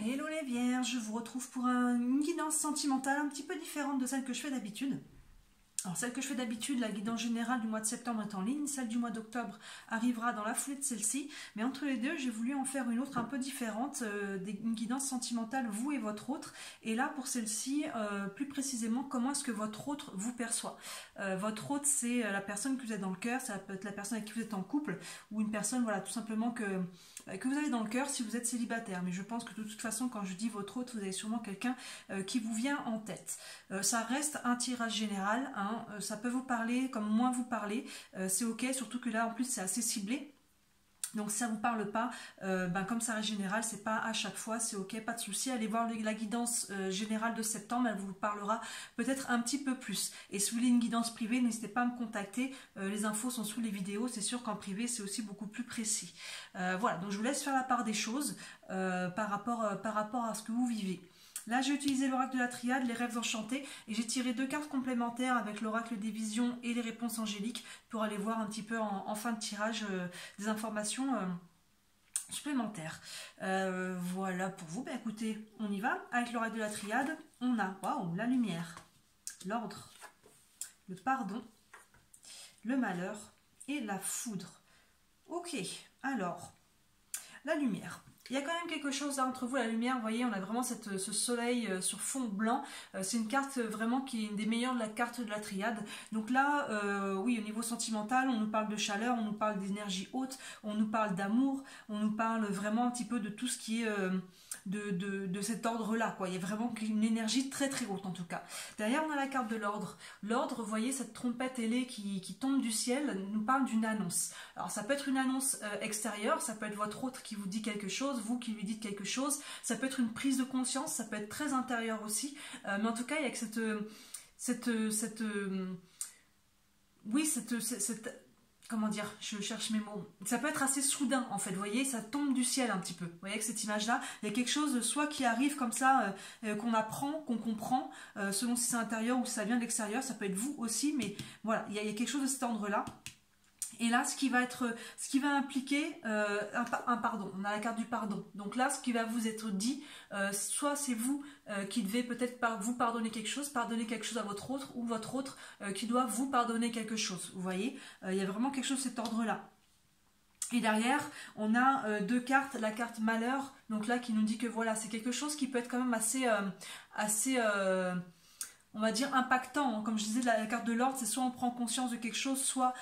Hello les vierges, je vous retrouve pour une guidance sentimentale un petit peu différente de celle que je fais d'habitude. Alors celle que je fais d'habitude, la guidance générale du mois de septembre est en ligne, celle du mois d'octobre arrivera dans la foulée de celle-ci, mais entre les deux j'ai voulu en faire une autre un peu différente, une guidance sentimentale vous et votre autre, et là pour celle-ci, plus précisément comment est-ce que votre autre vous perçoit. Votre autre c'est la personne que vous êtes dans le cœur, ça peut être la personne avec qui vous êtes en couple, ou une personne voilà tout simplement que vous avez dans le cœur si vous êtes célibataire, mais je pense que de toute façon quand je dis votre autre, vous avez sûrement quelqu'un qui vous vient en tête. Ça reste un tirage général, hein. Ça peut vous parler comme moins vous parler, c'est ok, surtout que là en plus c'est assez ciblé. Donc si ça ne vous parle pas, comme ça reste général, c'est pas à chaque fois, c'est ok, pas de souci. Allez voir la guidance générale de septembre, elle vous parlera peut-être un petit peu plus. Et si vous voulez une guidance privée, n'hésitez pas à me contacter, les infos sont sous les vidéos, c'est sûr qu'en privé c'est aussi beaucoup plus précis. Voilà, donc je vous laisse faire la part des choses par rapport à ce que vous vivez. Là, j'ai utilisé l'oracle de la triade, les rêves enchantés, et j'ai tiré deux cartes complémentaires avec l'oracle des visions et les réponses angéliques pour aller voir un petit peu en fin de tirage des informations supplémentaires. Voilà pour vous. Écoutez, on y va. Avec l'oracle de la triade, on a la lumière, l'ordre, le pardon, le malheur et la foudre. Ok, alors, la lumière. Il y a quand même quelque chose là entre vous, la lumière, vous voyez, on a vraiment ce soleil sur fond blanc. C'est une carte vraiment qui est une des meilleures de la carte de la triade. Donc là, oui, au niveau sentimental, on nous parle de chaleur, on nous parle d'énergie haute, on nous parle d'amour, on nous parle vraiment un petit peu de tout ce qui est de cet ordre-là, quoi. Il y a vraiment une énergie très très haute en tout cas. Derrière, on a la carte de l'ordre. L'ordre, vous voyez, cette trompette ailée qui tombe du ciel, nous parle d'une annonce. Alors ça peut être une annonce extérieure, ça peut être votre autre qui vous dit quelque chose, vous qui lui dites quelque chose, ça peut être une prise de conscience, ça peut être très intérieur aussi, mais en tout cas il y a que comment dire, je cherche mes mots, ça peut être assez soudain en fait, vous voyez, ça tombe du ciel un petit peu, vous voyez, avec cette image là, il y a quelque chose soit qui arrive comme ça, qu'on apprend, qu'on comprend, selon si c'est intérieur ou si ça vient de l'extérieur, ça peut être vous aussi, mais voilà, il y a quelque chose de cet ordre là. Et là, ce qui va impliquer un pardon, on a la carte du pardon. Donc là, ce qui va vous être dit, soit c'est vous qui devez peut-être vous pardonner quelque chose à votre autre, ou votre autre qui doit vous pardonner quelque chose. Vous voyez, il y a vraiment quelque chose de cet ordre-là. Et derrière, on a deux cartes, la carte malheur, donc là qui nous dit que voilà, c'est quelque chose qui peut être quand même assez on va dire impactant, comme je disais, la carte de l'ordre, c'est soit on prend conscience de quelque chose, soit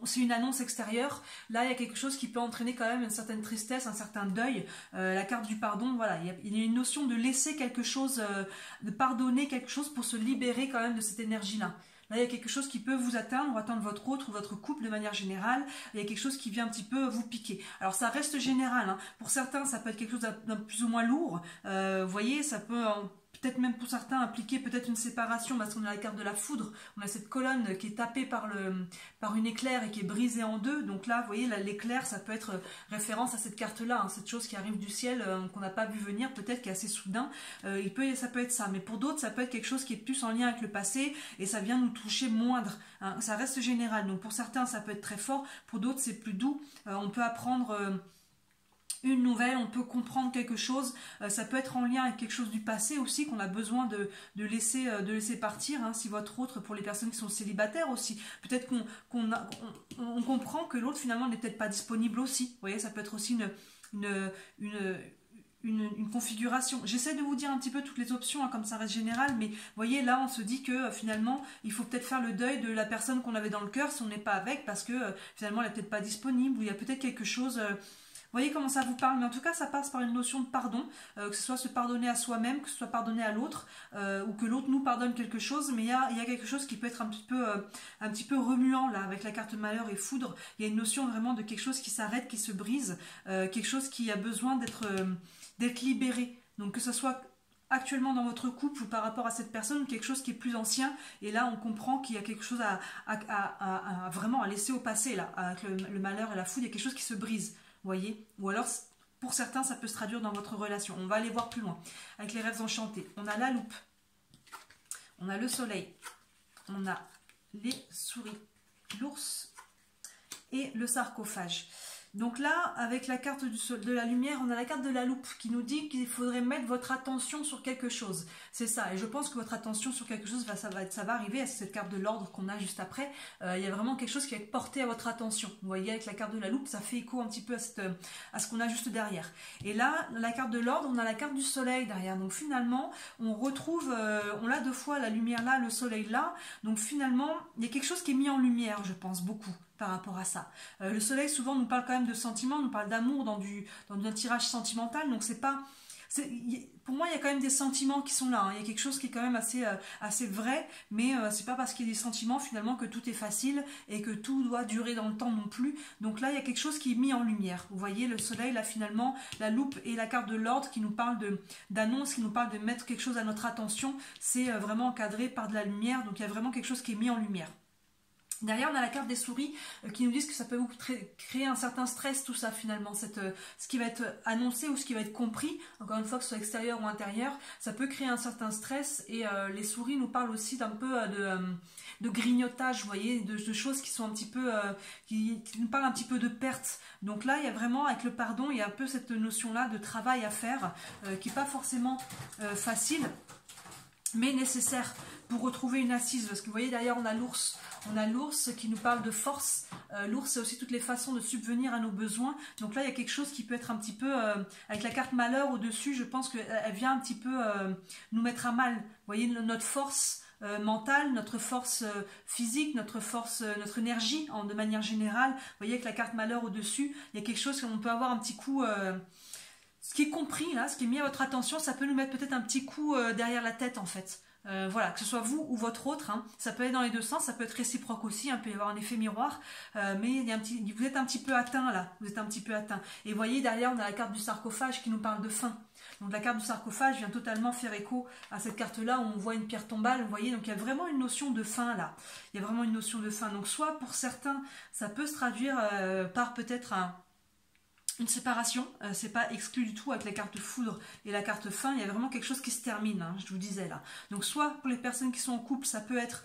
c'est une annonce extérieure. Là, il y a quelque chose qui peut entraîner quand même une certaine tristesse, un certain deuil. La carte du pardon, voilà, il y a une notion de laisser quelque chose, de pardonner quelque chose pour se libérer quand même de cette énergie-là. Là, il y a quelque chose qui peut vous atteindre, ou atteindre votre autre ou votre couple de manière générale. Il y a quelque chose qui vient un petit peu vous piquer. Alors, ça reste général, hein. Pour certains, ça peut être quelque chose d'un plus ou moins lourd. Vous voyez, ça peut peut-être même pour certains impliquer peut-être une séparation, parce qu'on a la carte de la foudre. On a cette colonne qui est tapée par une éclair et qui est brisée en deux. Donc là, vous voyez, l'éclair, ça peut être référence à cette carte-là, hein, cette chose qui arrive du ciel, qu'on n'a pas vu venir, peut-être qui est assez soudain. Ça peut être ça. Mais pour d'autres, ça peut être quelque chose qui est plus en lien avec le passé et ça vient nous toucher moindre, hein. Ça reste général. Donc pour certains, ça peut être très fort. Pour d'autres, c'est plus doux. On peut apprendre une nouvelle, on peut comprendre quelque chose, ça peut être en lien avec quelque chose du passé aussi qu'on a besoin de laisser partir, hein, si votre autre, pour les personnes qui sont célibataires aussi, peut-être qu'on comprend que l'autre finalement n'est peut-être pas disponible aussi, vous voyez, ça peut être aussi une configuration. J'essaie de vous dire un petit peu toutes les options, hein, comme ça reste général, mais vous voyez, là on se dit que finalement il faut peut-être faire le deuil de la personne qu'on avait dans le cœur si on n'est pas avec, parce que finalement elle n'est peut-être pas disponible, ou il y a peut-être quelque chose... Vous voyez comment ça vous parle, mais en tout cas ça passe par une notion de pardon, que ce soit se pardonner à soi-même, que ce soit pardonner à l'autre, ou que l'autre nous pardonne quelque chose, mais il y a quelque chose qui peut être un petit peu remuant là, avec la carte malheur et foudre. Il y a une notion vraiment de quelque chose qui s'arrête, qui se brise, quelque chose qui a besoin d'être libéré. Donc que ce soit actuellement dans votre couple ou par rapport à cette personne, quelque chose qui est plus ancien, et là on comprend qu'il y a quelque chose à vraiment à laisser au passé là, avec le malheur et la foudre, il y a quelque chose qui se brise. Voyez, ou alors pour certains ça peut se traduire dans votre relation. On va aller voir plus loin avec les rêves enchantés. On a la loupe, on a le soleil, on a les souris, l'ours et le sarcophage. Donc là, avec la carte de la lumière, on a la carte de la loupe qui nous dit qu'il faudrait mettre votre attention sur quelque chose. C'est ça, et je pense que votre attention sur quelque chose, ça va arriver à cette carte de l'ordre qu'on a juste après. Il y a vraiment quelque chose qui va être porté à votre attention. Vous voyez, avec la carte de la loupe, ça fait écho un petit peu à ce qu'on a juste derrière. Et là, la carte de l'ordre, on a la carte du soleil derrière. Donc finalement, on retrouve, on a 2 fois la lumière là, le soleil là. Donc finalement, il y a quelque chose qui est mis en lumière, je pense, beaucoup par rapport à ça. Le soleil souvent nous parle quand même de sentiments, nous parle d'amour dans un tirage sentimental, donc c'est pas... Pour moi, il y a quand même des sentiments qui sont là, hein. Il y a quelque chose qui est quand même assez vrai, mais c'est pas parce qu'il y a des sentiments finalement que tout est facile et que tout doit durer dans le temps non plus. Donc là, il y a quelque chose qui est mis en lumière. Vous voyez, le soleil, là finalement, la loupe et la carte de l'ordre qui nous parle d'annonce, qui nous parle de mettre quelque chose à notre attention, c'est vraiment encadré par de la lumière, donc il y a vraiment quelque chose qui est mis en lumière. Derrière, on a la carte des souris qui nous disent que ça peut vous créer un certain stress, tout ça finalement, ce qui va être annoncé ou ce qui va être compris, encore une fois que ce soit extérieur ou intérieur, ça peut créer un certain stress et les souris nous parlent aussi d'un peu de grignotage, vous voyez, de choses qui sont un petit peu, qui nous parlent un petit peu de perte. Donc là, il y a vraiment, avec le pardon, il y a un peu cette notion-là de travail à faire qui n'est pas forcément facile, mais nécessaire pour retrouver une assise. Parce que vous voyez, derrière, on a l'ours. On a l'ours qui nous parle de force. L'ours, c'est aussi toutes les façons de subvenir à nos besoins. Donc là, il y a quelque chose qui peut être un petit peu... avec la carte malheur au-dessus, je pense qu'elle vient un petit peu nous mettre à mal. Vous voyez, notre force mentale, notre force physique, notre force, notre énergie de manière générale. Vous voyez, avec la carte malheur au-dessus, il y a quelque chose qu'on peut avoir un petit coup... ce qui est compris, là, ce qui est mis à votre attention, ça peut nous mettre peut-être un petit coup derrière la tête, en fait. Voilà, que ce soit vous ou votre autre, hein, ça peut aller dans les 2 sens, ça peut être réciproque aussi, il peut y avoir un effet miroir, mais il y a vous êtes un petit peu atteint là, vous êtes un petit peu atteint. Et vous voyez, derrière, on a la carte du sarcophage qui nous parle de fin. Donc la carte du sarcophage vient totalement faire écho à cette carte-là où on voit une pierre tombale, vous voyez, donc il y a vraiment une notion de fin là. Il y a vraiment une notion de fin. Donc soit pour certains, ça peut se traduire par peut-être une séparation, c'est pas exclu du tout avec la carte foudre et la carte fin, il y a vraiment quelque chose qui se termine, hein, je vous disais là. Donc soit pour les personnes qui sont en couple, ça peut être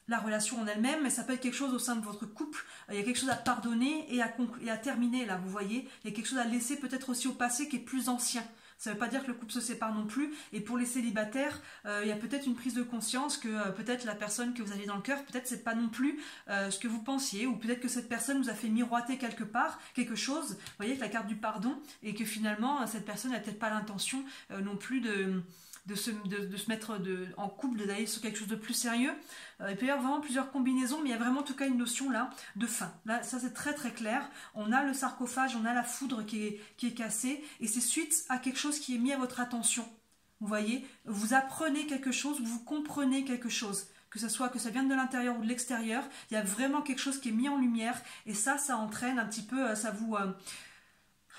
la relation en elle-même, mais ça peut être quelque chose au sein de votre couple, il y a quelque chose à pardonner et à terminer là, vous voyez, il y a quelque chose à laisser peut-être aussi au passé qui est plus ancien. Ça ne veut pas dire que le couple se sépare non plus. Et pour les célibataires, il y a peut-être une prise de conscience que peut-être la personne que vous aviez dans le cœur, peut-être c'est pas non plus ce que vous pensiez, ou peut-être que cette personne vous a fait miroiter quelque part quelque chose. Vous voyez, avec la carte du pardon, et que finalement cette personne n'a peut-être pas l'intention non plus de se mettre en couple, d'aller sur quelque chose de plus sérieux. Il peut y avoir vraiment plusieurs combinaisons, mais il y a vraiment en tout cas une notion là de fin. Là, ça c'est très très clair. On a le sarcophage, on a la foudre qui est cassée, et c'est suite à quelque chose qui est mis à votre attention. Vous voyez, vous apprenez quelque chose, vous comprenez quelque chose. Que ce soit que ça vienne de l'intérieur ou de l'extérieur, il y a vraiment quelque chose qui est mis en lumière, et ça entraîne un petit peu, ça vous...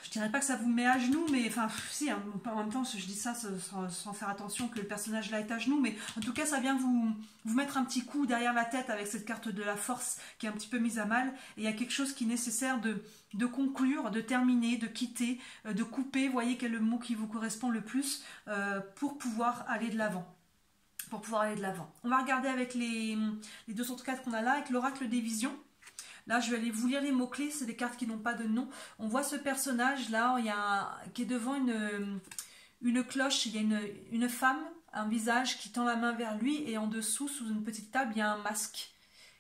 je dirais pas que ça vous met à genoux, mais enfin, si, hein, en même temps, je dis ça sans faire attention que le personnage là est à genoux, mais en tout cas, ça vient vous mettre un petit coup derrière la tête avec cette carte de la force qui est un petit peu mise à mal, et il y a quelque chose qui est nécessaire de conclure, de terminer, de quitter, de couper, vous voyez quel est le mot qui vous correspond le plus, pour pouvoir aller de l'avant. On va regarder avec les 2 autres cartes qu'on a là, avec l'oracle des visions. Là, je vais aller vous lire les mots-clés, c'est des cartes qui n'ont pas de nom. On voit ce personnage-là qui est devant une cloche, il y a une femme, un visage qui tend la main vers lui, et en dessous, sous une petite table, il y a un masque.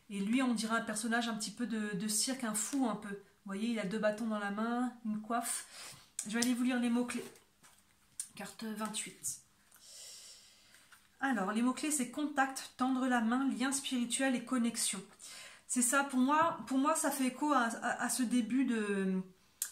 Et lui, on dirait un personnage un petit peu de cirque, un fou un peu. Vous voyez, il a 2 bâtons dans la main, une coiffe. Je vais aller vous lire les mots-clés. Carte 28. Alors, les mots-clés, c'est contact, tendre la main, lien spirituel et connexion. C'est ça, pour moi, ça fait écho à ce début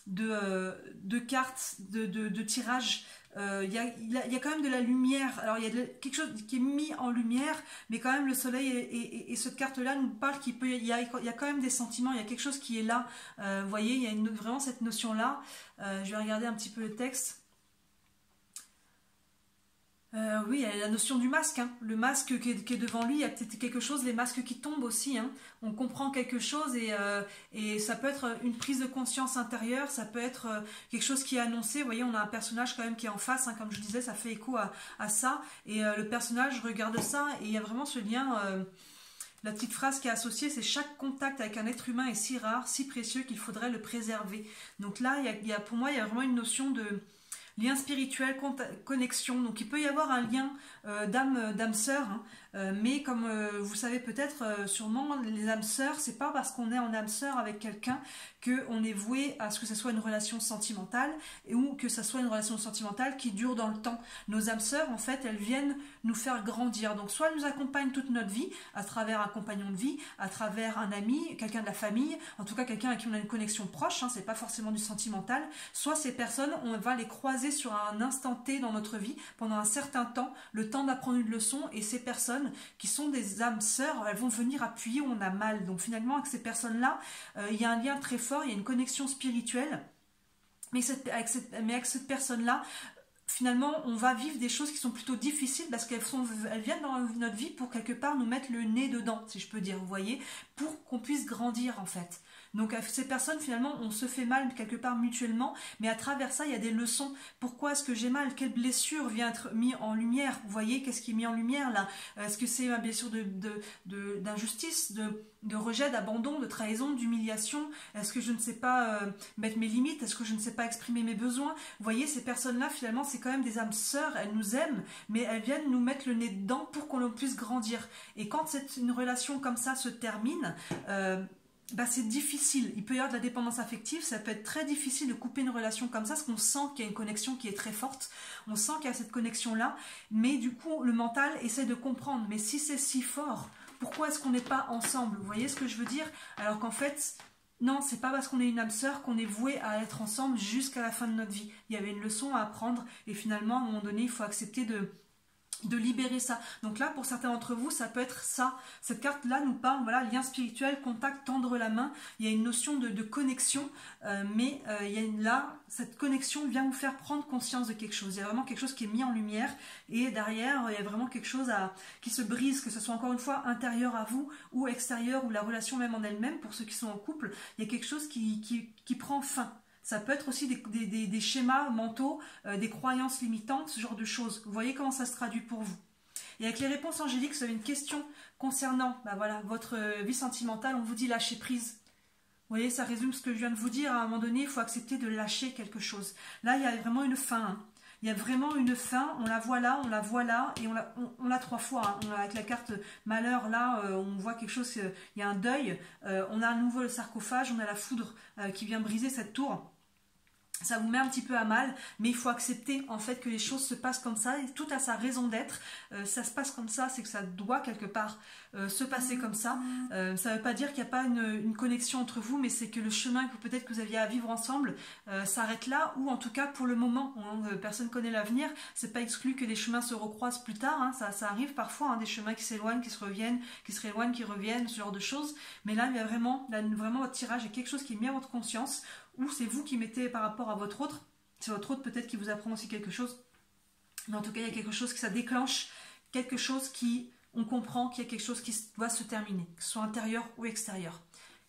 de cartes, de tirage. Il y a quand même de la lumière. Alors, il y a quelque chose qui est mis en lumière, mais quand même, le soleil et cette carte-là nous parle il y a quand même des sentiments, il y a quelque chose qui est là. Vous voyez, il y a vraiment cette notion-là. Je vais regarder un petit peu le texte. Oui, il y a la notion du masque, hein. Le masque qui est devant lui, il y a peut-être quelque chose, les masques qui tombent aussi, hein. On comprend quelque chose et ça peut être une prise de conscience intérieure, ça peut être quelque chose qui est annoncé. Vous voyez, on a un personnage quand même qui est en face, hein, comme je disais, ça fait écho à ça, et le personnage regarde ça et il y a vraiment ce lien... la petite phrase qui est associée, c'est chaque contact avec un être humain est si rare, si précieux qu'il faudrait le préserver. Donc là, pour moi, il y a vraiment une notion de lien spirituel, connexion. Donc il peut y avoir un lien d'âme sœur, hein, mais comme vous savez peut-être sûrement, les âmes sœurs, c'est pas parce qu'on est en âme sœur avec quelqu'un qu'on est voué à ce que ce soit une relation sentimentale ou que ce soit une relation sentimentale qui dure dans le temps. Nos âmes sœurs, en fait, elles viennent nous faire grandir. Donc soit elles nous accompagnent toute notre vie à travers un compagnon de vie, à travers un ami, quelqu'un de la famille, en tout cas quelqu'un avec qui on a une connexion proche, hein, c'est pas forcément du sentimental. Soit ces personnes, on va les croiser sur un instant T dans notre vie pendant un certain temps, le temps d'apprendre une leçon, et ces personnes qui sont des âmes sœurs, elles vont venir appuyer où on a mal. Donc finalement avec ces personnes-là, il y a un lien très fort, il y a une connexion spirituelle, mais avec cette personne-là, finalement, on va vivre des choses qui sont plutôt difficiles parce qu'elles viennent dans notre vie pour quelque part nous mettre le nez dedans, si je peux dire, vous voyez, pour qu'on puisse grandir en fait. Donc ces personnes, finalement, on se fait mal quelque part mutuellement, mais à travers ça, il y a des leçons. Pourquoi est-ce que j'ai mal? Quelle blessure vient être mise en lumière? Vous voyez, qu'est-ce qui est mis en lumière là? Est-ce que c'est ma blessure d'injustice, de rejet, d'abandon, de trahison, d'humiliation? Est-ce que je ne sais pas mettre mes limites? Est-ce que je ne sais pas exprimer mes besoins? Vous voyez, ces personnes-là, finalement, c'est quand même des âmes sœurs, elles nous aiment, mais elles viennent nous mettre le nez dedans pour qu'on puisse grandir. Et quand une relation comme ça se termine, c'est difficile. Il peut y avoir de la dépendance affective, ça peut être très difficile de couper une relation comme ça, parce qu'on sent qu'il y a une connexion qui est très forte, on sent qu'il y a cette connexion-là, mais du coup, le mental essaie de comprendre. Mais si c'est si fort, pourquoi est-ce qu'on n'est pas ensemble? Vous voyez ce que je veux dire? Alors qu'en fait, non, c'est pas parce qu'on est une âme sœur qu'on est voué à être ensemble jusqu'à la fin de notre vie. Il y avait une leçon à apprendre, et finalement, à un moment donné, il faut accepter de libérer ça. Donc là, pour certains d'entre vous, ça peut être ça. Cette carte-là nous parle, voilà, lien spirituel, contact, tendre la main. Il y a une notion de connexion, mais là, cette connexion vient vous faire prendre conscience de quelque chose. Il y a vraiment quelque chose qui est mis en lumière, et derrière, il y a vraiment quelque chose qui se brise, que ce soit encore une fois intérieur à vous ou extérieur, ou la relation même en elle-même, pour ceux qui sont en couple, il y a quelque chose qui prend fin. Ça peut être aussi des schémas mentaux, des croyances limitantes, ce genre de choses. Vous voyez comment ça se traduit pour vous. Et avec les réponses angéliques, vous avez une question concernant votre vie sentimentale, on vous dit lâcher prise. Vous voyez, ça résume ce que je viens de vous dire. À un moment donné, il faut accepter de lâcher quelque chose. Là, il y a vraiment une fin. Hein. Il y a vraiment une fin, on la voit là, et on l'a 3 fois. Hein. Avec la carte malheur, là, on voit quelque chose, il y a un deuil. On a à nouveau le sarcophage, on a la foudre qui vient briser cette tour. Ça vous met un petit peu à mal, mais il faut accepter en fait que les choses se passent comme ça, et tout a sa raison d'être. Ça se passe comme ça, c'est que ça doit quelque part se passer comme ça. Ça ne veut pas dire qu'il n'y a pas une connexion entre vous, mais c'est que le chemin que peut-être que vous aviez à vivre ensemble s'arrête là, ou en tout cas pour le moment. Personne ne connaît l'avenir, c'est pas exclu que les chemins se recroisent plus tard, hein. Ça arrive parfois, hein, des chemins qui s'éloignent, qui se reviennent, qui se rééloignent, qui reviennent, ce genre de choses. Mais là, il y a vraiment votre tirage, et quelque chose qui est mis à votre conscience, ou c'est vous qui mettez par rapport à votre autre, c'est votre autre peut-être qui vous apprend aussi quelque chose, mais en tout cas il y a quelque chose qui ça déclenche, quelque chose qui, on comprend qu'il y a quelque chose qui doit se terminer, que ce soit intérieur ou extérieur.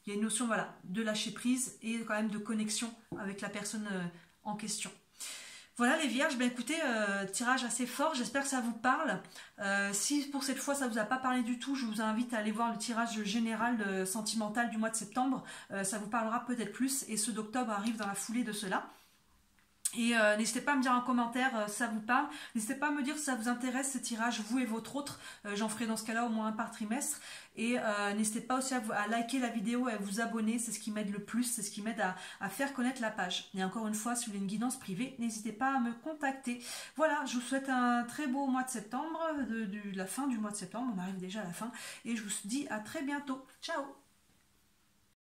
Il y a une notion de lâcher prise et quand même de connexion avec la personne en question. Voilà les vierges, écoutez, tirage assez fort, j'espère que ça vous parle. Si pour cette fois ça ne vous a pas parlé du tout, je vous invite à aller voir le tirage général sentimental du mois de septembre. Ça vous parlera peut-être plus, et ceux d'octobre arrivent dans la foulée de cela. Et n'hésitez pas à me dire en commentaire si ça vous parle. N'hésitez pas à me dire si ça vous intéresse ce tirage, vous et votre autre. J'en ferai dans ce cas-là au moins un par trimestre. Et n'hésitez pas aussi à liker la vidéo et à vous abonner. C'est ce qui m'aide le plus, c'est ce qui m'aide à faire connaître la page. Et encore une fois, si vous voulez une guidance privée, n'hésitez pas à me contacter. Voilà, je vous souhaite un très beau mois de septembre, de la fin du mois de septembre. On arrive déjà à la fin. Et je vous dis à très bientôt. Ciao!